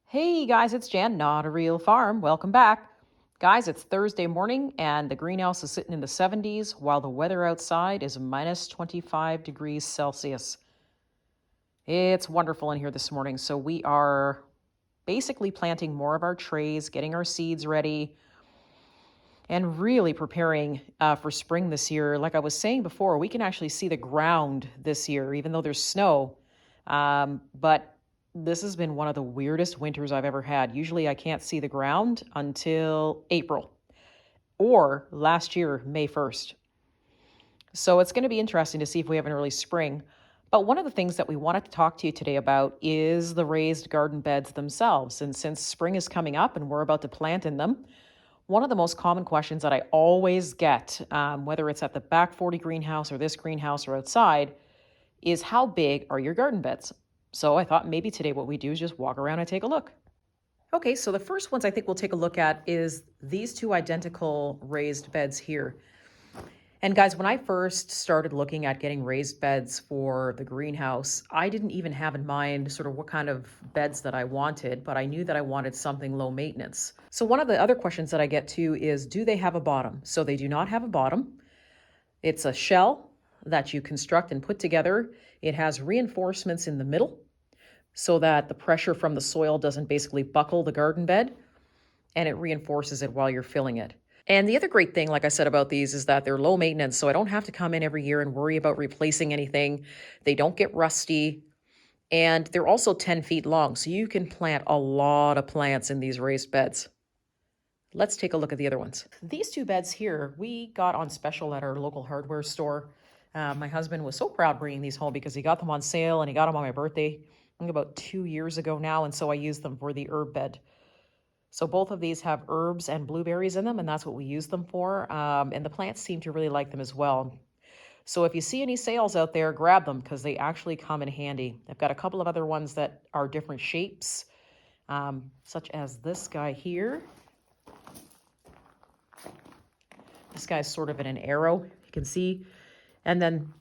Hey guys, it's Jan, Not a Real Farm. Welcome back. Guys, it's Thursday morning and the greenhouse is sitting in the 70s while the weather outside is minus 25 degrees Celsius. It's wonderful in here this morning. So we are basically planting more of our trays, getting our seeds ready, and really preparing for spring this year. Like I was saying before, we can actually see the ground this year, even though there's snow. But this has been one of the weirdest winters I've ever had. Usually I can't see the ground until April or last year, May 1st. So it's going to be interesting to see if we have an early spring. But one of the things that we wanted to talk to you today about is the raised garden beds themselves. And since spring is coming up and we're about to plant in them, one of the most common questions that I always get, whether it's at the back 40 greenhouse or this greenhouse or outside, is how big are your garden beds? So I thought maybe today what we do is just walk around and take a look. Okay, so the first ones I think we'll take a look at is these two identical raised beds here. And guys, when I first started looking at getting raised beds for the greenhouse, I didn't even have in mind sort of what kind of beds that I wanted, but I knew that I wanted something low maintenance. So one of the other questions that I get too is, do they have a bottom? So they do not have a bottom. It's a shell that you construct and put together. It has reinforcements in the middle so that the pressure from the soil doesn't basically buckle the garden bed, and it reinforces it while you're filling it. And the other great thing, like I said about these, is that they're low maintenance, so I don't have to come in every year and worry about replacing anything. They don't get rusty, and they're also 10 feet long, so you can plant a lot of plants in these raised beds. Let's take a look at the other ones. These two beds here, we got on special at our local hardware store. My husband was so proud bringing these home because he got them on sale and he got them on my birthday, I think about 2 years ago now, and so I used them for the herb bed. So both of these have herbs and blueberries in them, and that's what we use them for. And the plants seem to really like them as well. So if you see any sales out there, grab them because they actually come in handy. I've got a couple of other ones that are different shapes, such as this guy here. This guy's sort of in an arrow, you can see. And then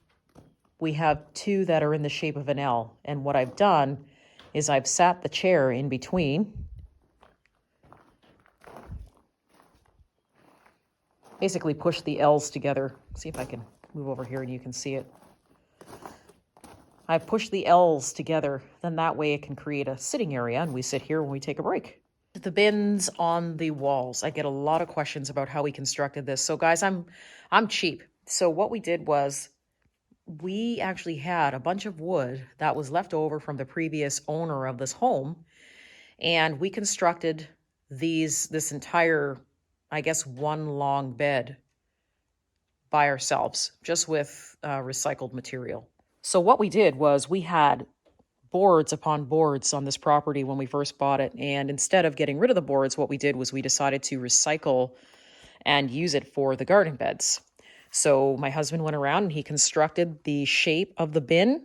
we have two that are in the shape of an L. And what I've done is I've sat the chair in between. Basically push the L's together. See if I can move over here and you can see it. I've pushed the L's together, then that way it can create a sitting area and we sit here when we take a break. The bins on the walls. I get a lot of questions about how we constructed this. So guys, I'm cheap. So what we did was we actually had a bunch of wood that was left over from the previous owner of this home, and we constructed this entire, I guess, one long bed by ourselves, just with recycled material. So what we did was we had boards upon boards on this property when we first bought it, and instead of getting rid of the boards, what we did was we decided to recycle and use it for the garden beds. So my husband went around and he constructed the shape of the bin.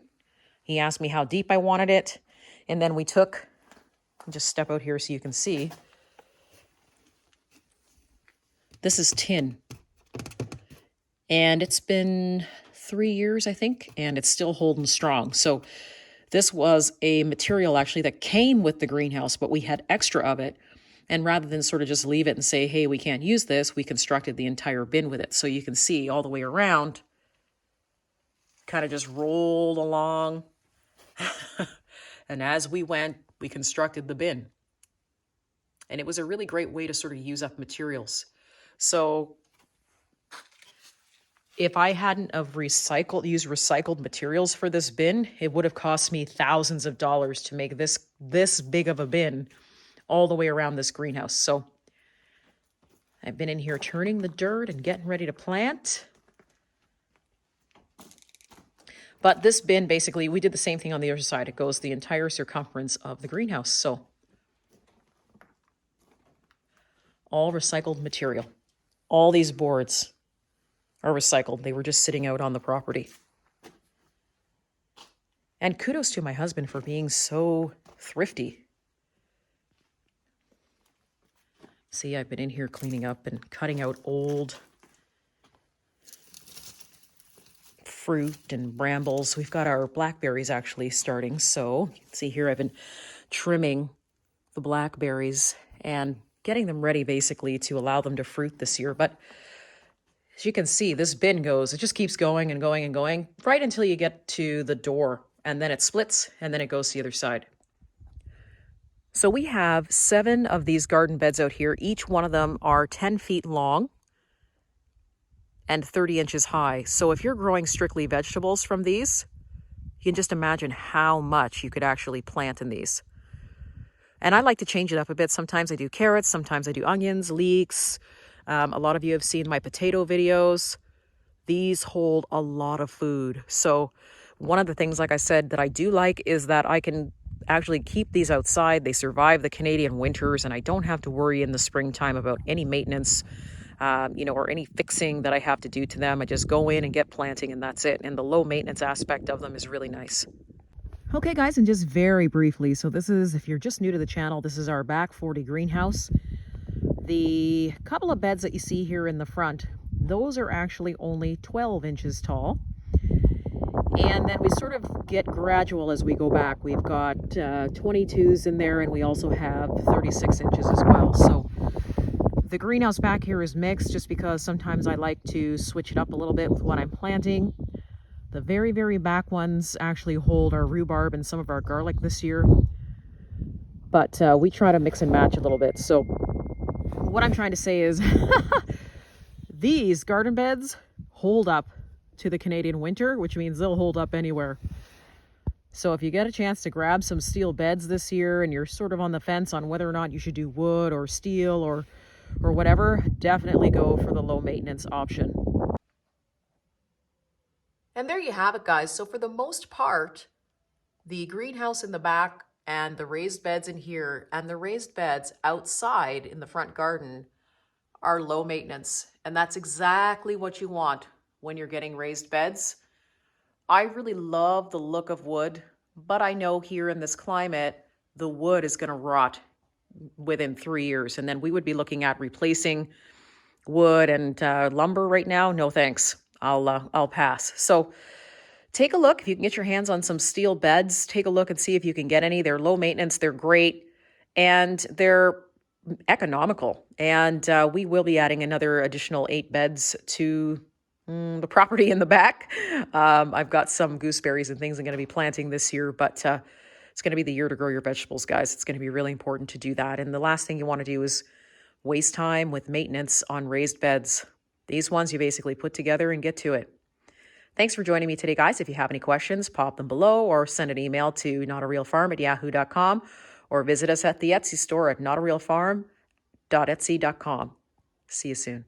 He asked me how deep I wanted it. And then we took, just step out here so you can see. This is tin. And it's been 3 years, I think, and it's still holding strong. So this was a material actually that came with the greenhouse, but we had extra of it. And rather than sort of just leave it and say, hey, we can't use this, we constructed the entire bin with it. So you can see all the way around, kind of just rolled along. And as we went, we constructed the bin. And it was a really great way to sort of use up materials. So if I hadn't have used recycled materials for this bin, it would have cost me thousands of dollars to make this big of a bin all the way around this greenhouse. So I've been in here turning the dirt and getting ready to plant. But this bin, basically, we did the same thing on the other side. It goes the entire circumference of the greenhouse. So all recycled material. All these boards are recycled. They were just sitting out on the property. And kudos to my husband for being so thrifty. See, I've been in here cleaning up and cutting out old fruit and brambles. We've got our blackberries actually starting. So you can see here I've been trimming the blackberries and getting them ready basically to allow them to fruit this year. But as you can see, this bin goes, it just keeps going and going and going right until you get to the door, and then it splits and then it goes to the other side. So we have 7 of these garden beds out here. Each one of them are 10 feet long and 30 inches high. So if you're growing strictly vegetables from these, you can just imagine how much you could actually plant in these. And I like to change it up a bit. Sometimes I do carrots, sometimes I do onions, leeks. A lot of you have seen my potato videos. These hold a lot of food. So one of the things, like I said, that I do like is that I can actually keep these outside. They survive the Canadian winters, and I don't have to worry in the springtime about any maintenance, or any fixing that I have to do to them. I just go in and get planting, and that's it. And the low maintenance aspect of them is really nice. Okay, guys, and just very briefly, so this is, if you're just new to the channel, this is our back 40 greenhouse. The couple of beds that you see here in the front, those are actually only 12 inches tall. And then we sort of get gradual as we go back. We've got 22s in there, and we also have 36 inches as well. So the greenhouse back here is mixed just because sometimes I like to switch it up a little bit with what I'm planting. The very, very back ones actually hold our rhubarb and some of our garlic this year. But we try to mix and match a little bit. So what I'm trying to say is these garden beds hold up to the Canadian winter, which means they'll hold up anywhere. So if you get a chance to grab some steel beds this year and you're sort of on the fence on whether or not you should do wood or steel or whatever, definitely go for the low maintenance option. And there you have it, guys. So for the most part, the greenhouse in the back and the raised beds in here and the raised beds outside in the front garden are low maintenance. And that's exactly what you want when you're getting raised beds. I really love the look of wood, but I know here in this climate, the wood is going to rot within 3 years. And then we would be looking at replacing wood and lumber right now. No, thanks. I'll pass. So take a look. If you can get your hands on some steel beds, take a look and see if you can get any. They're low maintenance. They're great. And they're economical. And we will be adding another additional 8 beds to the property in the back. I've got some gooseberries and things I'm going to be planting this year, but it's going to be the year to grow your vegetables, guys. It's going to be really important to do that. And the last thing you want to do is waste time with maintenance on raised beds. These ones you basically put together and get to it. Thanks for joining me today, guys. If you have any questions, pop them below or send an email to NotARealFarm@yahoo.com or visit us at the Etsy store at NotARealFarm.Etsy.com. See you soon.